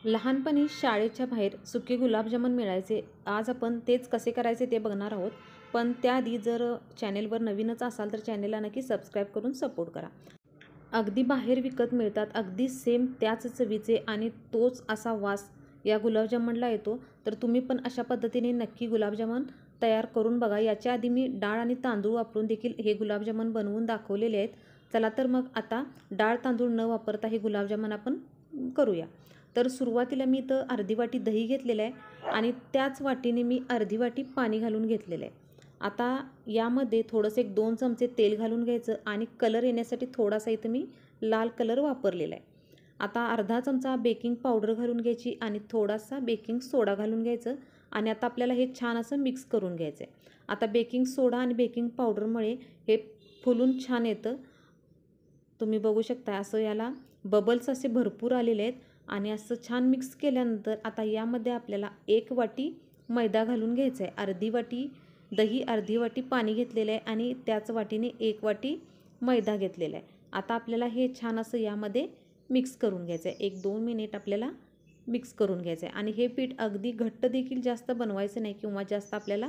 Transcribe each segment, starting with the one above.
लहानपणी शाळेच्या बाहेर सुके गुलाबजामुन मिळायचे. आज आपण तेच कसे करायचे ते बघणार आहोत. पण त्याआधी जर चॅनेलवर नवीनच असाल तर चॅनेलला नक्की सबस्क्राईब करून सपोर्ट करा. अगदी बाहेर विकत मिळतात, अगदी सेम त्याच चवीचे आणि तोच असा वास या गुलाबजामुनला येतो. तर तुम्ही पण अशा पद्धतीने नक्की गुलाबजामुन तयार करून बघा. याच्या आधी मी डाळ आणि तांदूळ वापरून देखील हे गुलाबजामुन बनवून दाखवलेले आहेत. चला तर मग आता डाळ तांदूळ न वापरता हे गुलाबजामुन आपण करूया. तर सुरुवातीला मी इथं अर्धी वाटी दही घेतलेलं आहे आणि त्याच वाटीने मी अर्धी वाटी पाणी घालून घेतलेलं आहे. आता यामध्ये थोडंसं 1-2 चमचे तेल घालून घ्यायचं आणि कलर येण्यासाठी थोडासा इथं मी लाल कलर वापरलेला आहे. आता अर्धा चमचा बेकिंग पावडर घालून घ्यायची आणि थोडासा बेकिंग सोडा घालून घ्यायचं आणि आता आपल्याला हे छान असं मिक्स करून घ्यायचं आहे. आता बेकिंग सोडा आणि बेकिंग पावडरमुळे हे फुलून छान येतं. तुम्ही बघू शकता असं याला बबल्स असे भरपूर आलेले आहेत आणि असं छान मिक्स केल्यानंतर आता यामध्ये आपल्याला 1 वाटी मैदा घालून घ्यायचा आहे. अर्धी वाटी दही, अर्धी वाटी पाणी घेतलेलं आहे आणि त्याच वाटीने 1 वाटी मैदा घेतलेला आहे. आता आपल्याला हे छान असं यामध्ये मिक्स करून घ्यायचं आहे. 1-2 मिनिट आपल्याला मिक्स करून घ्यायचं आहे आणि हे पीठ अगदी घट्ट देखील जास्त बनवायचं नाही किंवा जास्त आपल्याला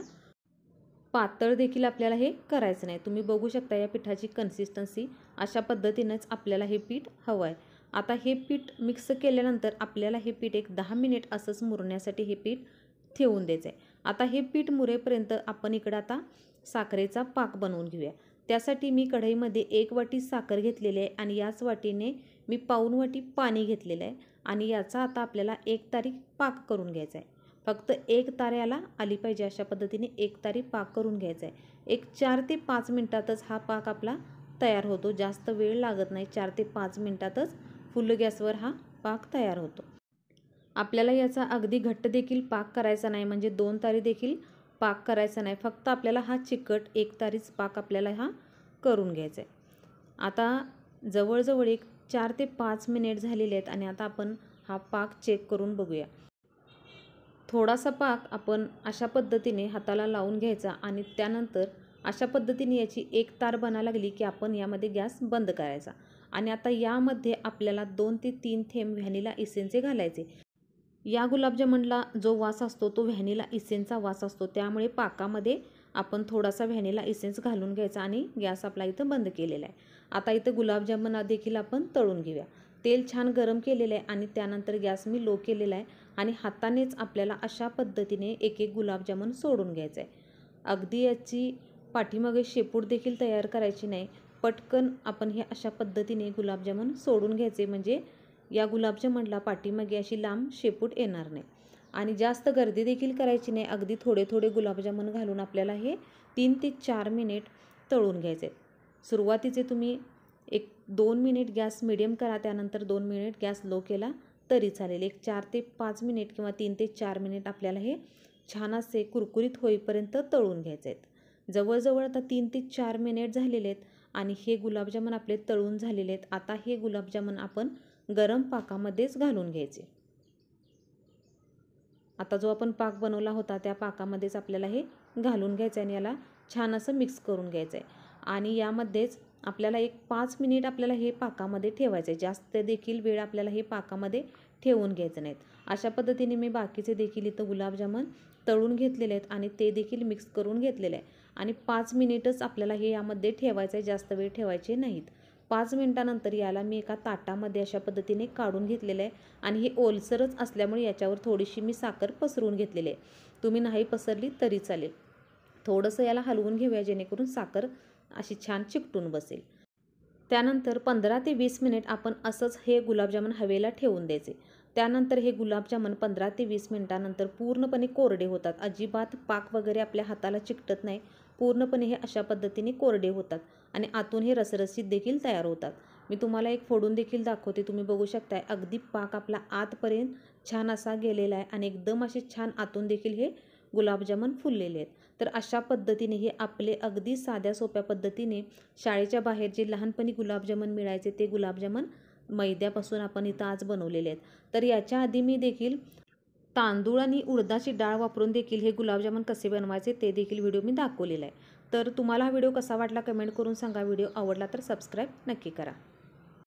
पातळ देखील आपल्याला हे करायचं नाही. तुम्ही बघू शकता या पिठाची कन्सिस्टन्सी अशा पद्धतीनेच आपल्याला हे पीठ हवं आहे. आता हे पीठ मिक्स केल्यानंतर आपल्याला हे पीठ एक 10 मिनिट असंच मुरण्यासाठी हे पीठ ठेवून द्यायचं आहे. आता हे पीठ मुरेपर्यंत आपण इकडं आता साखरेचा पाक बनवून घेऊया. त्यासाठी मी कढईमध्ये 1 वाटी साखर घेतलेली आहे आणि याच वाटीने मी पाऊण वाटी पाणी घेतलेलं आहे आणि याचा आता आपल्याला 1 तारी पाक करून घ्यायचा आहे. फक्त 1 ताऱ्याला आली पाहिजे अशा पद्धतीने 1 तारी पाक करून घ्यायचा आहे. एक 4 ते 5 मिनिटातच हा पाक आपला तयार होतो. जास्त वेळ लागत नाही. 4 ते 5 मिनिटातच फुल गॅसवर हा पाक तयार होतो. आपल्याला याचा अगदी घट्ट देखील पाक करायचा नाही, म्हणजे 2 तारी देखील पाक करायचा नाही. फक्त आपल्याला हा चिकट 1 तारीच पाक आपल्याला हा करून घ्यायचा आहे. आता जवळजवळ एक 4 ते 5 मिनिट झालेले आहेत आणि आता आपण हा पाक चेक करून बघूया. थोडासा पाक आपण अशा पद्धतीने हाताला लावून घ्यायचा आणि त्यानंतर अशा पद्धतीने याची 1 तार बनायला लागली की आपण यामध्ये गॅस बंद करायचा आणि आता यामध्ये आपल्याला 2 ते 3 थेंब व्हॅनिला इसेन्सचे घालायचे. या गुलाबजामुनला जो वास असतो तो व्हॅनिला इसेन्सचा वास असतो. त्यामुळे पाकामध्ये आपण थोडासा व्हॅनिला इसेन्स घालून घ्यायचा आणि गॅस आपला इथं बंद केलेला आहे. आता इथं गुलाबजामुन देखील आपण तळून घेऊया. तेल छान गरम केलेलं आहे आणि त्यानंतर गॅस मी लो केलेला आहे आणि हातानेच आपल्याला अशा पद्धतीने एक गुलाबजामुन सोडून घ्यायचं आहे. अगदी याची पाठीमागे शेपूट देखील तयार करायची नाही. पटकन आपण हे अशा पद्धतीने गुलाबजामुन सोडून घ्यायचे, म्हणजे या गुलाबजामुनला पाठीमागे अशी लांब शेपूट येणार नाही आणि जास्त गर्दी देखील करायची नाही. अगदी थोडे थोडे गुलाबजामुन घालून आपल्याला हे 3 ते 4 मिनिट तळून घ्यायचे आहेत. सुरुवातीचे तुम्ही 1-2 मिनिट गॅस मिडियम करा, त्यानंतर 2 मिनिट गॅस लो केला तरी चालेल. एक 4 ते 5 मिनिट किंवा 3 ते 4 मिनिट आपल्याला हे छान असे कुरकुरीत होईपर्यंत तळून घ्यायचे आहेत. जवळजवळ आता 3 ते 4 मिनिट झालेले आहेत आणि हे गुलाबजामुन आपले तळून झालेले आहेत. आता हे गुलाबजामुन आपण गरम पाकामध्येच घालून घ्यायचे. आता जो आपण पाक बनवला होता त्या पाकामध्येच आपल्याला हे घालून घ्यायचं आहे आणि याला छान असं मिक्स करून घ्यायचं आहे आणि यामध्येच आपल्याला एक 5 मिनिट आपल्याला हे पाकामध्ये ठेवायचं आहे. जास्त देखील वेळ आपल्याला हे पाकामध्ये ठेवून घ्यायचं नाहीत. अशा पद्धतीने मी बाकीचे देखील इथं गुलाबजामुन तळून घेतलेले आहेत आणि ते देखील मिक्स करून घेतलेले आहे आणि 5 मिनिटच आपल्याला हे यामध्ये ठेवायचं आहे, जास्त वेळ ठेवायचे नाहीत. 5 मिनिटानंतर याला मी एका ताटामध्ये अशा पद्धतीने काढून घेतलेलं आहे आणि हे ओलसरच असल्यामुळे याच्यावर थोडीशी मी साखर पसरून घेतलेली आहे. तुम्ही नाही पसरली तरी चालेल. थोडंसं याला हलवून घेऊया जेणेकरून साखर अशी छान चिकटून बसेल. त्यानंतर 15 ते 20 मिनिट आपण असंच हे गुलाबजामुन हवेला ठेवून द्यायचे. त्यानंतर हे गुलाबजामुन 15 ते 20 मिनिटानंतर पूर्णपणे कोरडे होतात. अजिबात पाक वगैरे आपल्या हाताला चिकटत नाही. पूर्णपणे हे अशा पद्धतीने कोरडे होतात आणि आतून हे रसरशीत देखील तयार होतात. मी तुम्हाला एक फोडून देखील दाखवते. तुम्ही बघू शकताय अगदी पाक आपला आतपर्यंत छान असा गेलेला आहे आणि एकदम असे छान आतून देखील हे गुलाबजामुन फुललेले आहेत. तर अशा पद्धतीने हे आपले अगदी साध्या सोप्या पद्धतीने शाळेच्या बाहेर जे लहानपणी गुलाबजामुन मिळायचे ते गुलाबजामुन मैद्यापासून आपण इथं आज बनवलेले आहेत. तर याच्या आधी मी देखील तांदूळ आणि उडदाची डाळ वापरून देखील हे गुलाबजामुन कसे बनवायचे ते देखील व्हिडिओ मी दाखवलेला आहे. तर तुम्हाला हा व्हिडिओ कसा वाटला कमेंट करून सांगा. व्हिडिओ आवडला तर सबस्क्राईब नक्की करा.